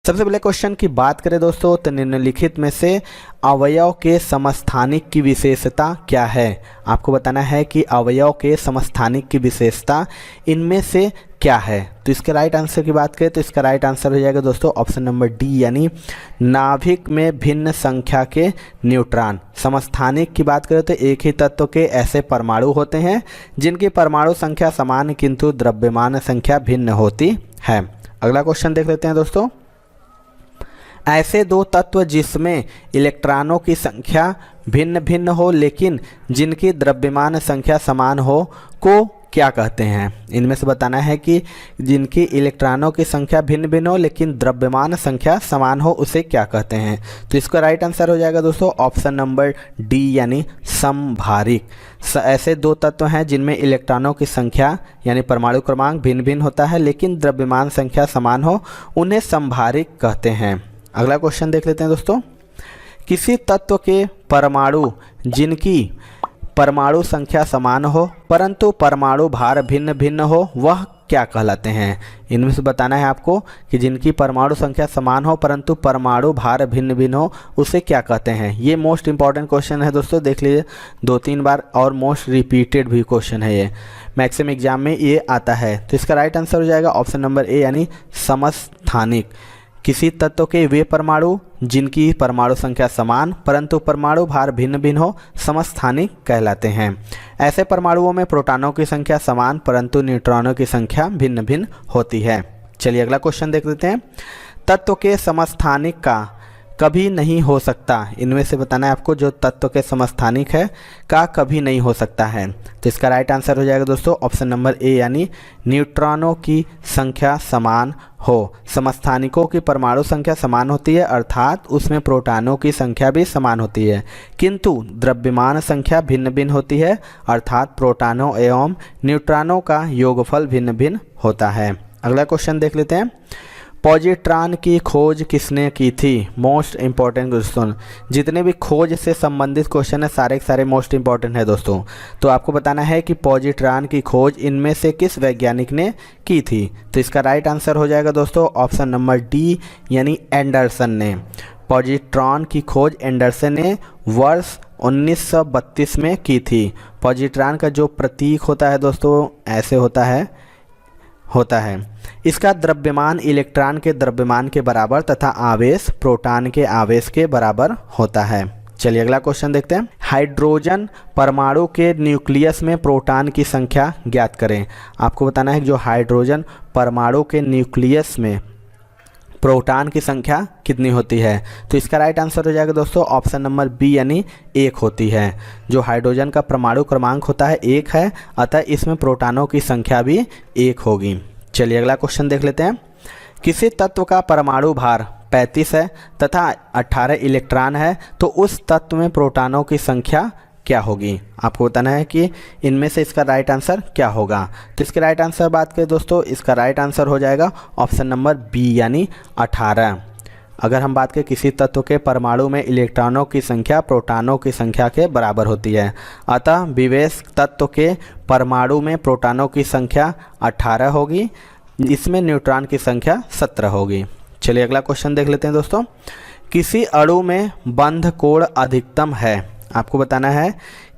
सबसे पहले क्वेश्चन की बात करें दोस्तों तो निम्नलिखित में से अवयव के समस्थानिक की विशेषता क्या है। आपको बताना है कि अवयव के समस्थानिक की विशेषता इनमें से क्या है। तो इसके राइट आंसर की बात करें तो इसका राइट आंसर हो जाएगा दोस्तों ऑप्शन नंबर डी, यानी नाभिक में भिन्न संख्या के न्यूट्रॉन। समस्थानिक की बात करें तो एक ही तत्व के ऐसे परमाणु होते हैं जिनकी परमाणु संख्या समान किंतु द्रव्यमान संख्या भिन्न होती है। अगला क्वेश्चन देख लेते हैं दोस्तों। ऐसे दो तत्व जिसमें इलेक्ट्रॉनों की संख्या भिन्न भिन्न हो लेकिन जिनकी द्रव्यमान संख्या समान हो को क्या कहते हैं। इनमें से बताना है कि जिनकी इलेक्ट्रॉनों की संख्या भिन्न भिन्न हो लेकिन द्रव्यमान संख्या समान हो उसे क्या कहते हैं। तो इसका राइट आंसर हो जाएगा दोस्तों ऑप्शन नंबर डी, यानी समभारिक। ऐसे दो तत्व हैं जिनमें इलेक्ट्रॉनों की संख्या यानी परमाणु क्रमांक भिन्न भिन्न होता है लेकिन द्रव्यमान संख्या समान हो, उन्हें समभारिक कहते हैं। अगला क्वेश्चन देख लेते हैं दोस्तों। किसी तत्व के परमाणु जिनकी परमाणु संख्या समान हो परंतु परमाणु भार भिन्न भिन्न हो वह क्या कहलाते हैं। इनमें से बताना है आपको कि जिनकी परमाणु संख्या समान हो परंतु परमाणु भार भिन्न भिन्न हो उसे क्या कहते हैं। ये मोस्ट इंपॉर्टेंट क्वेश्चन है दोस्तों, देख लीजिए 2-3 बार, और मोस्ट रिपीटेड भी क्वेश्चन है। ये मैक्सिमम एग्जाम में ये आता है। तो इसका राइट आंसर हो जाएगा ऑप्शन नंबर ए, यानी समस्थानिक। किसी तत्व के वे परमाणु जिनकी परमाणु संख्या समान परंतु परमाणु भार भिन्न भिन्न हो समस्थानिक कहलाते हैं। ऐसे परमाणुओं में प्रोटॉनों की संख्या समान परंतु न्यूट्रॉनों की संख्या भिन्न भिन्न होती है। चलिए अगला क्वेश्चन देख लेते हैं। तत्व के समस्थानिक का कभी नहीं हो सकता। इनमें से बताना है आपको जो तत्व के समस्थानिक है का कभी नहीं हो सकता है। तो इसका राइट आंसर हो जाएगा दोस्तों ऑप्शन नंबर ए, यानी न्यूट्रॉनों की संख्या समान हो। समस्थानिकों की परमाणु संख्या समान होती है अर्थात उसमें प्रोटॉनों की संख्या भी समान होती है किंतु द्रव्यमान संख्या भिन्न भिन्न होती है अर्थात प्रोटॉनों एवं न्यूट्रॉनों का योगफल भिन्न भिन्न होता है। अगला क्वेश्चन देख लेते हैं। पॉजिट्रॉन की खोज किसने की थी। मोस्ट इंपॉर्टेंट क्वेश्चन, जितने भी खोज से संबंधित क्वेश्चन है सारे के सारे मोस्ट इंपॉर्टेंट है दोस्तों। तो आपको बताना है कि पॉजिट्रॉन की खोज इनमें से किस वैज्ञानिक ने की थी। तो इसका राइट आंसर हो जाएगा दोस्तों ऑप्शन नंबर डी, यानी एंडरसन ने। पॉजिट्रॉन की खोज एंडरसन ने वर्ष 1932 में की थी। पॉजिट्रॉन का जो प्रतीक होता है दोस्तों ऐसे होता है। इसका द्रव्यमान इलेक्ट्रॉन के द्रव्यमान के बराबर तथा आवेश प्रोटॉन के आवेश के बराबर होता है। चलिए अगला क्वेश्चन देखते हैं। हाइड्रोजन परमाणु के न्यूक्लियस में प्रोटॉन की संख्या ज्ञात करें। आपको बताना है कि जो हाइड्रोजन परमाणु के न्यूक्लियस में प्रोटॉन की संख्या कितनी होती है। तो इसका राइट आंसर हो जाएगा दोस्तों ऑप्शन नंबर बी, यानी 1 होती है। जो हाइड्रोजन का परमाणु क्रमांक होता है 1 है, अतः इसमें प्रोटॉनों की संख्या भी 1 होगी। चलिए अगला क्वेश्चन देख लेते हैं। किसी तत्व का परमाणु भार 35 है तथा 18 इलेक्ट्रॉन है तो उस तत्व में प्रोटॉनों की संख्या क्या होगी। आपको बताना है कि इनमें से इसका राइट आंसर क्या होगा। तो इसके राइट आंसर बात करें दोस्तों, इसका राइट आंसर हो जाएगा ऑप्शन नंबर बी, यानी 18। अगर हम बात करें किसी तत्व के परमाणु में इलेक्ट्रॉनों की संख्या प्रोटॉनों की संख्या के बराबर होती है, अतः विशेष तत्व के परमाणु में प्रोटॉनों की संख्या 18 होगी, इसमें न्यूट्रॉन की संख्या 17 होगी। चलिए अगला क्वेश्चन देख लेते हैं दोस्तों। किसी अणु में बंध कोण अधिकतम है। आपको बताना है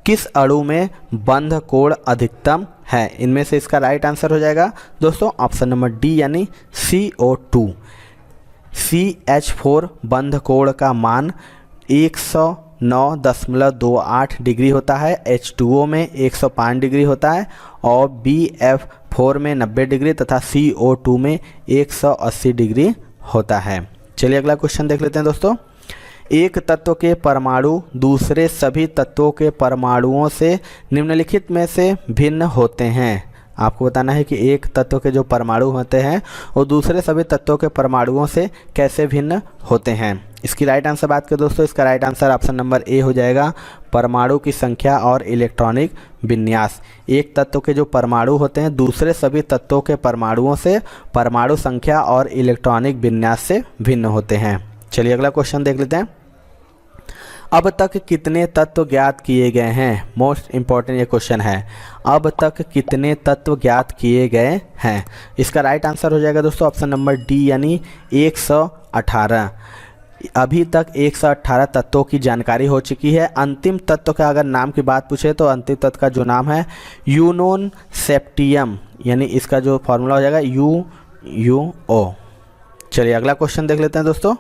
किस अणु में बंध कोण अधिकतम है। इनमें से इसका राइट आंसर हो जाएगा दोस्तों ऑप्शन नंबर डी, यानी CO2। CH4 बंध कोण का मान 109.28 डिग्री होता है, H2O में 105 डिग्री होता है और BF4 में 90 डिग्री तथा CO2 में 180 डिग्री होता है। चलिए अगला क्वेश्चन देख लेते हैं दोस्तों। एक तत्व के परमाणु दूसरे सभी तत्वों के परमाणुओं से निम्नलिखित में से भिन्न होते हैं। आपको बताना है कि एक तत्व के जो परमाणु होते हैं वो दूसरे सभी तत्वों के परमाणुओं से कैसे भिन्न होते हैं। इसकी राइट आंसर बात करें दोस्तों, इसका right answer option number A हो जाएगा, परमाणु की संख्या और इलेक्ट्रॉनिक विन्यास। एक तत्व के जो परमाणु होते हैं दूसरे सभी तत्वों के परमाणुओं से परमाणु संख्या और इलेक्ट्रॉनिक विन्यास से भिन्न होते हैं। चलिए अगला क्वेश्चन देख लेते हैं। अब तक कितने तत्व ज्ञात किए गए हैं? मोस्ट इंपॉर्टेंट ये क्वेश्चन है। अब तक कितने तत्व ज्ञात किए गए हैं? इसका राइट आंसर हो जाएगा दोस्तों ऑप्शन नंबर डी, यानी 118। अभी तक 118 तत्वों की जानकारी हो चुकी है। अंतिम तत्व का अगर नाम की बात पूछे तो अंतिम तत्व का जो नाम है यूनोन सेप्टियम, यानी इसका जो फॉर्मूला हो जाएगा UO। चलिए अगला क्वेश्चन देख लेते हैं दोस्तों।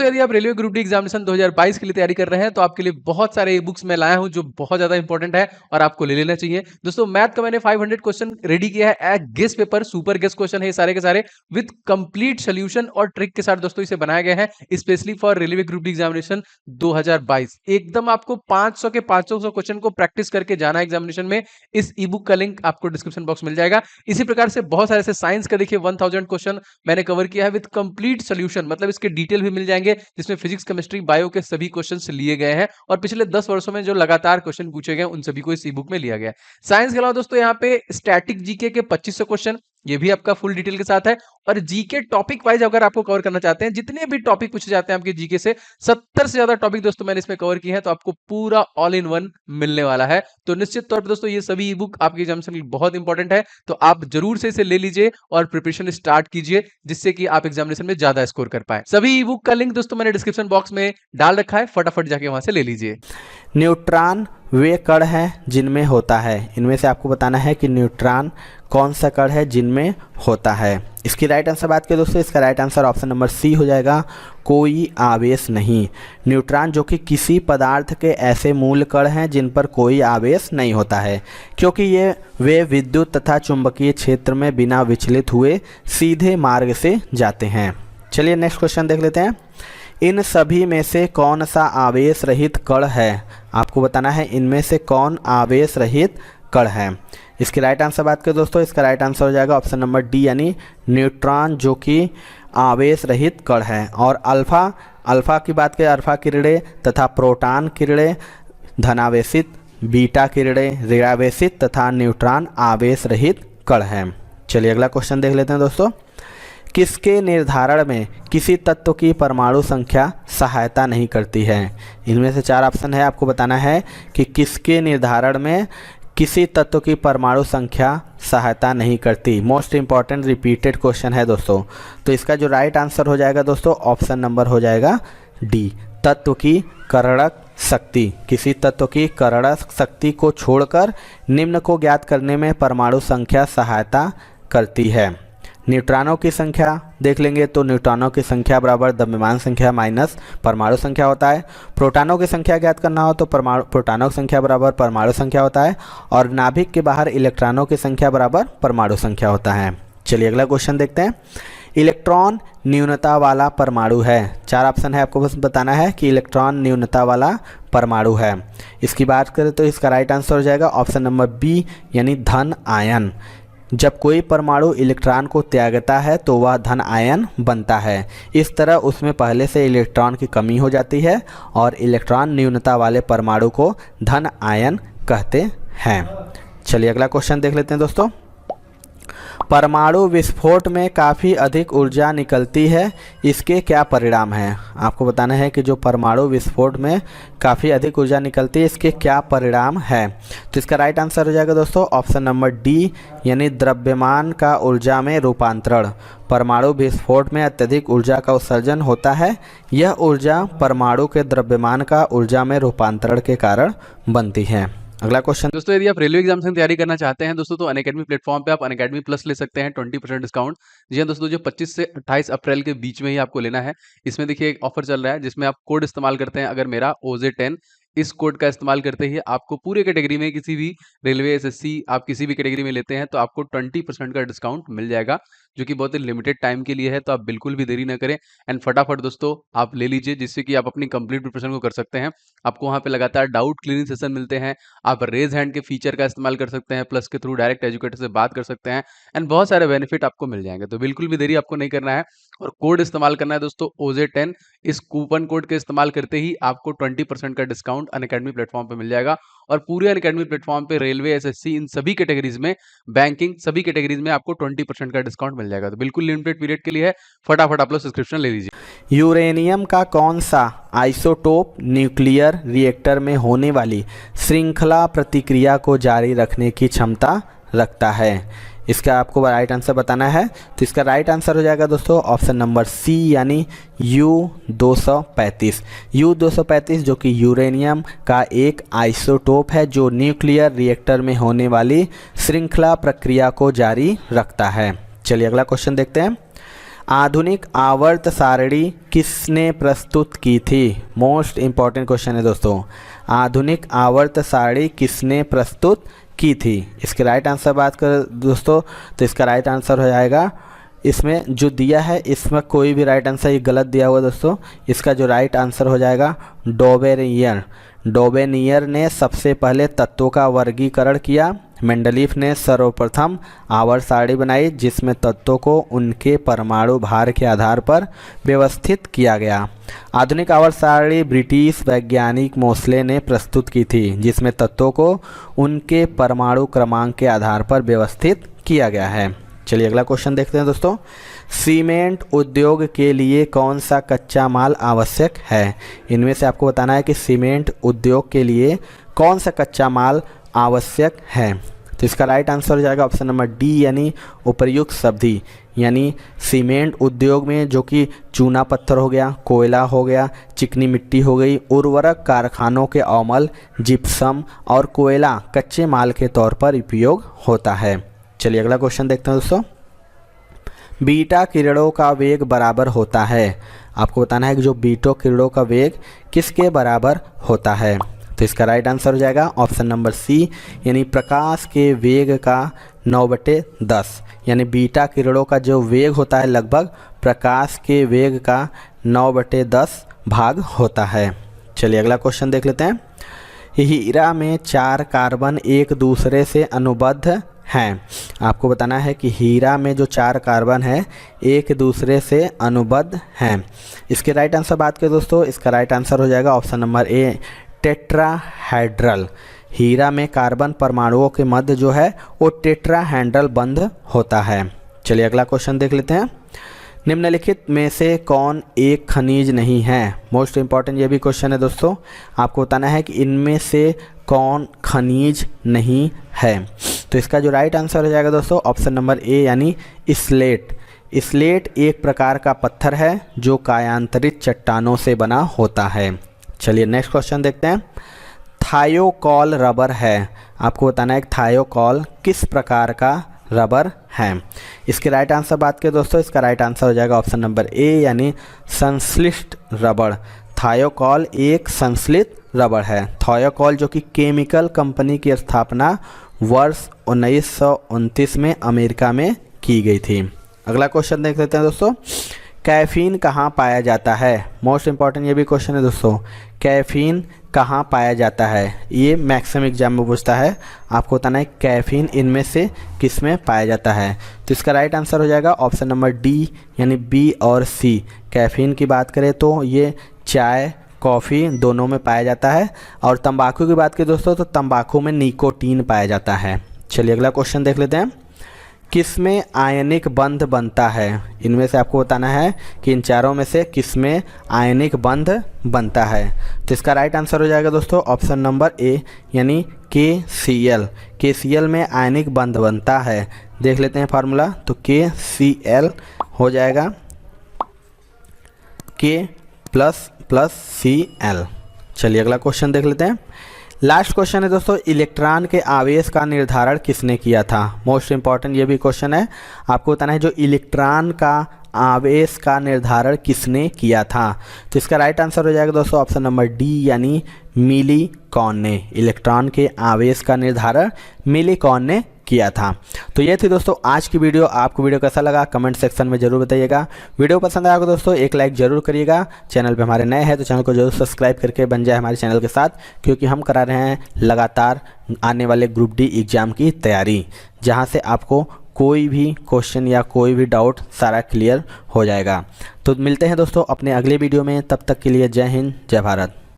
यदि आप रेलवे ग्रुप डी एग्जामिनेशन 2022 के लिए तैयारी कर रहे हैं तो आपके लिए बहुत सारे बुक्स मैं लाया हूं जो बहुत ज्यादा इंपॉर्टेंट है और आपको ले लेना चाहिए। दोस्तों मैथ का मैंने 500 क्वेश्चन रेडी किया है, guess paper, super guess question है सारे के सारे विद कंप्लीट सोल्यूशन और ट्रिक के साथ दोस्तों इसे बनाया गया है specially for railway group D examination 2022। एकदम आपको 500 के 500 क्वेश्चन को प्रैक्टिस करके जाना है एग्जामिनेशन में। इस ई बुक का लिंक आपको डिस्क्रिप्शन बॉक्स मिल जाएगा। इसी प्रकार से बहुत सारे ऐसे साइंस का देखिए 1000 क्वेश्चन मैंने कवर किया है विद कंप्लीट सोल्यूशन, मतलब इसके डिटेल भी मिल जाएंगे जिसमें फिजिक्स, केमिस्ट्री, बायो के सभी क्वेश्चंस लिए गए हैं और पिछले 10 वर्षों में जो लगातार क्वेश्चन पूछे गए उन सभी को इस ई बुक में लिया गया है। साइंस के अलावा दोस्तों यहाँ पे स्टैटिक जीके के 2500 क्वेश्चन, ये भी आपका फुल डिटेल के साथ है। और जीके टॉपिक वाइज अगर आपको कवर करना चाहते हैं, जितने भी टॉपिक पूछे जाते हैं आपके जीके से 70 से ज्यादा टॉपिक दोस्तों मैंने इसमें कवर किए हैं, तो आपको पूरा ऑल इन वन मिलने वाला है। तो निश्चित तौर पर दोस्तों ये सभी ई बुक आपके एग्जामिनेशन के लिए बहुत इंपॉर्टेंट है, तो आप जरूर से इसे ले लीजिए और प्रिपरेशन स्टार्ट कीजिए जिससे कि आप एग्जामिनेशन में ज्यादा स्कोर कर पाए। सभी ई बुक का लिंक दोस्तों मैंने डिस्क्रिप्शन बॉक्स में डाल रखा है, फटाफट जाके वहां से ले लीजिए। न्यूट्रॉन वे कण हैं जिनमें होता है, इनमें से आपको बताना है कि न्यूट्रॉन कौन सा कण है जिनमें होता है। इसकी राइट आंसर बात करें दोस्तों, इसका right answer option number C हो जाएगा, कोई आवेश नहीं। न्यूट्रॉन जो कि किसी पदार्थ के ऐसे मूल कण हैं जिन पर कोई आवेश नहीं होता है, क्योंकि वे विद्युत तथा चुंबकीय क्षेत्र में बिना विचलित हुए सीधे मार्ग से जाते हैं। चलिए नेक्स्ट क्वेश्चन देख लेते हैं। इन सभी में से कौन सा आवेश रहित कण है? आपको बताना है इनमें से कौन आवेश रहित कण है। इसकी राइट आंसर बात करें दोस्तों, इसका राइट आंसर हो जाएगा ऑप्शन नंबर डी, यानी न्यूट्रॉन जो कि आवेश रहित कण है। और अल्फा की बात करें, अल्फा किरणें तथा प्रोटॉन किरणें धनावेशित, बीटा किरणें ऋणावेशित तथा न्यूट्रॉन आवेश रहित कण है। चलिए अगला क्वेश्चन देख लेते हैं दोस्तों। किसके निर्धारण में किसी तत्व की परमाणु संख्या सहायता नहीं करती है? इनमें से 4 ऑप्शन है, आपको बताना है कि किसके निर्धारण में किसी तत्व की परमाणु संख्या सहायता नहीं करती। मोस्ट इंपॉर्टेंट रिपीटेड क्वेश्चन है दोस्तों। तो इसका जो राइट आंसर हो जाएगा दोस्तों ऑप्शन नंबर हो जाएगा डी, तत्व की करणक शक्ति। किसी तत्व की करणक शक्ति को छोड़कर निम्न को ज्ञात करने में परमाणु संख्या सहायता करती है। न्यूट्रॉनों की संख्या देख लेंगे तो न्यूट्रॉनों की संख्या बराबर द्रव्यमान संख्या माइनस परमाणु संख्या होता है। प्रोटॉनों की संख्या ज्ञात करना हो तो प्रोटॉनों की संख्या बराबर परमाणु संख्या होता है। और नाभिक के बाहर इलेक्ट्रॉनों की संख्या बराबर परमाणु संख्या होता है। चलिए अगला क्वेश्चन देखते हैं। इलेक्ट्रॉन न्यूनता वाला परमाणु है। 4 ऑप्शन है, आपको बस बताना है कि इलेक्ट्रॉन न्यूनता वाला परमाणु है। इसकी बात करें तो इसका राइट आंसर हो जाएगा ऑप्शन नंबर बी, यानी धन आयन। जब कोई परमाणु इलेक्ट्रॉन को त्यागता है तो वह धन आयन बनता है। इस तरह उसमें पहले से इलेक्ट्रॉन की कमी हो जाती है और इलेक्ट्रॉन न्यूनता वाले परमाणु को धन आयन कहते हैं। चलिए अगला क्वेश्चन देख लेते हैं दोस्तों। परमाणु विस्फोट में काफ़ी अधिक ऊर्जा निकलती है, इसके क्या परिणाम हैं? आपको बताना है कि जो परमाणु विस्फोट में काफ़ी अधिक ऊर्जा निकलती है इसके क्या परिणाम है। तो इसका राइट आंसर हो जाएगा दोस्तों ऑप्शन नंबर डी, यानी द्रव्यमान का ऊर्जा में रूपांतरण। परमाणु विस्फोट में अत्यधिक ऊर्जा का उत्सर्जन होता है। यह ऊर्जा परमाणु के द्रव्यमान का ऊर्जा में रूपांतरण के कारण बनती है। अगला क्वेश्चन दोस्तों, यदि आप रेलवे एग्जाम की तैयारी करना चाहते हैं दोस्तों तो अनअकैडमी प्लेटफॉर्म पे आप अनअकैडमी प्लस ले सकते हैं 20% डिस्काउंट। जी हाँ दोस्तों, जो 25 से 28 अप्रैल के बीच में ही आपको लेना है। इसमें देखिए एक ऑफर चल रहा है जिसमें आप कोड इस्तेमाल करते हैं, अगर मेरा OJ10 इस कोड का इस्तेमाल करते ही आपको पूरे कैटेगरी में किसी भी रेलवे SSC आप किसी भी कैटेगरी में लेते हैं तो आपको 20% का डिस्काउंट मिल जाएगा, जो कि बहुत ही लिमिटेड टाइम के लिए है। तो आप बिल्कुल भी देरी ना करें एंड फटाफट दोस्तों आप ले लीजिए, जिससे कि आप अपनी कंप्लीट प्रिपरेशन को कर सकते हैं। आपको वहाँ पे लगातार डाउट क्लियरिंग सेशन मिलते हैं, आप रेज हैंड के फीचर का इस्तेमाल कर सकते हैं, प्लस के थ्रू डायरेक्ट एजुकेटर से बात कर सकते हैं एंड बहुत सारे बेनिफिट आपको मिल जाएंगे। तो बिल्कुल भी देरी आपको नहीं करना है और कोड इस्तेमाल करना है दोस्तों OJ10। इस कूपन कोड के इस्तेमाल करते ही आपको 20% का डिस्काउंट अनअकैडमी प्लेटफॉर्म पे मिल जाएगा। और पूरे अनअकैडमी प्लेटफॉर्म पे रेलवे, एसएससी, इन सभी कैटेगरीज में, बैंकिंग, सभी कैटेगरीज में आपको 20% का डिस्काउंट मिल जाएगा। तो बिल्कुल लिमिटेड पीरियड के लिए है, फटाफट आप लोग सब्सक्रिप्शन ले लीजिए। यूरेनियम का कौन सा आइसोटोप न्यूक्लियर रिएक्टर में होने वाली श्रृंखला प्रतिक्रिया को जारी रखने की क्षमता रखता है? इसका आपको राइट आंसर बताना है। तो इसका राइट आंसर हो जाएगा दोस्तों ऑप्शन नंबर सी यानी U-235। U-235 जो कि यूरेनियम का एक आइसोटोप है जो न्यूक्लियर रिएक्टर में होने वाली श्रृंखला प्रक्रिया को जारी रखता है। चलिए अगला क्वेश्चन देखते हैं। आधुनिक आवर्त सारणी किसने प्रस्तुत की थी? मोस्ट इंपॉर्टेंट क्वेश्चन है दोस्तों। आधुनिक आवर्त सारणी किसने प्रस्तुत की थी? इसके राइट आंसर बात कर दोस्तों, तो इसका राइट आंसर हो जाएगा, इसमें जो दिया है इसमें कोई भी राइट आंसर ये गलत दिया हुआ दोस्तों। इसका जो राइट आंसर हो जाएगा डोबेनियर। डोबेनियर ने सबसे पहले तत्वों का वर्गीकरण किया। मेंडलीफ ने सर्वप्रथम आवर्त सारणी बनाई जिसमें तत्वों को उनके परमाणु भार के आधार पर व्यवस्थित किया गया। आधुनिक आवर्त सारणी ब्रिटिश वैज्ञानिक मोसले ने प्रस्तुत की थी जिसमें तत्वों को उनके परमाणु क्रमांक के आधार पर व्यवस्थित किया गया है। चलिए अगला क्वेश्चन देखते हैं दोस्तों। सीमेंट उद्योग के लिए कौन सा कच्चा माल आवश्यक है? इनमें से आपको बताना है कि सीमेंट उद्योग के लिए कौन सा कच्चा माल आवश्यक है। तो इसका राइट आंसर हो जाएगा ऑप्शन नंबर डी यानी उपर्युक्त सब्जी। यानी सीमेंट उद्योग में जो कि चूना पत्थर हो गया, कोयला हो गया, चिकनी मिट्टी हो गई, उर्वरक कारखानों के अमल, जिप्सम और कोयला कच्चे माल के तौर पर उपयोग होता है। चलिए अगला क्वेश्चन देखते हैं दोस्तों। बीटा किरणों का वेग बराबर होता है। आपको बताना है कि जो बीटा किरणों का वेग किसके बराबर होता है। तो इसका राइट आंसर हो जाएगा ऑप्शन नंबर सी यानी प्रकाश के वेग का 9/10। यानी बीटा किरणों का जो वेग होता है लगभग प्रकाश के वेग का 9/10 भाग होता है। चलिए अगला क्वेश्चन देख लेते हैं। हीरा में 4 कार्बन एक दूसरे से अनुबद्ध हैं। आपको बताना है कि हीरा में जो 4 कार्बन है एक दूसरे से अनुबद्ध हैं। इसके राइट आंसर बात करें दोस्तों, इसका राइट आंसर हो जाएगा ऑप्शन नंबर ए टेट्राहेड्रल। हीरा में कार्बन परमाणुओं के मध्य जो है वो टेट्राहेड्रल बंध होता है। चलिए अगला क्वेश्चन देख लेते हैं। निम्नलिखित में से कौन एक खनिज नहीं है? मोस्ट इंपॉर्टेंट ये भी क्वेश्चन है दोस्तों। आपको बताना है कि इनमें से कौन खनिज नहीं है। तो इसका जो राइट आंसर हो जाएगा दोस्तों ऑप्शन नंबर ए यानी स्लेट। स्लेट एक प्रकार का पत्थर है जो कायांतरित चट्टानों से बना होता है। चलिए नेक्स्ट क्वेश्चन देखते हैं। थायोकॉल रबर है। आपको बताना है कि थायोकॉल किस प्रकार का रबर है। इसके राइट आंसर बात करें दोस्तों, इसका राइट आंसर हो जाएगा ऑप्शन नंबर ए यानी संश्लिष्ट रबर। थायोकॉल एक संश्लिष्ट रबर है। थायोकॉल जो कि केमिकल कंपनी की स्थापना वर्ष 1929 में अमेरिका में की गई थी। अगला क्वेश्चन देख लेते हैं दोस्तों। कैफीन कहाँ पाया जाता है? मोस्ट इंपॉर्टेंट ये भी क्वेश्चन है दोस्तों। कैफीन कहाँ पाया जाता है? ये मैक्सिमम एग्जाम में पूछता है। आपको बताना है कैफीन इनमें से किस में पाया जाता है। तो इसका राइट आंसर हो जाएगा ऑप्शन नंबर डी यानी बी और सी। कैफीन की बात करें तो ये चाय, कॉफ़ी दोनों में पाया जाता है। और तंबाकू की बात करें दोस्तों तो तंबाकू में निकोटीन पाया जाता है। चलिए अगला क्वेश्चन देख लेते हैं। किसमें आयनिक बंध बनता है? इनमें से आपको बताना है कि इन चारों में से किसमें आयनिक बंध बनता है। तो इसका राइट आंसर हो जाएगा दोस्तों ऑप्शन नंबर ए यानी KCl। KCl में आयनिक बंध बनता है। देख लेते हैं फार्मूला। तो KCl हो जाएगा K++Cl। चलिए अगला क्वेश्चन देख लेते हैं। लास्ट क्वेश्चन है दोस्तों। इलेक्ट्रॉन के आवेश का निर्धारण किसने किया था? मोस्ट इंपॉर्टेंट ये भी क्वेश्चन है। आपको बताना है जो इलेक्ट्रॉन का आवेश का निर्धारण किसने किया था। तो इसका राइट आंसर हो जाएगा दोस्तों ऑप्शन नंबर डी यानी मिलीकॉन ने। इलेक्ट्रॉन के आवेश का निर्धारण मिलीकॉन ने किया था। तो ये थी दोस्तों आज की वीडियो। आपको वीडियो कैसा लगा कमेंट सेक्शन में जरूर बताइएगा। वीडियो पसंद आया हो दोस्तों एक लाइक जरूर करिएगा। चैनल पे हमारे नए हैं तो चैनल को जरूर सब्सक्राइब करके बन जाए हमारे चैनल के साथ, क्योंकि हम करा रहे हैं लगातार आने वाले ग्रुप डी एग्ज़ाम की तैयारी, जहाँ से आपको कोई भी क्वेश्चन या कोई भी डाउट सारा क्लियर हो जाएगा। तो मिलते हैं दोस्तों अपने अगले वीडियो में। तब तक के लिए जय हिंद, जय भारत।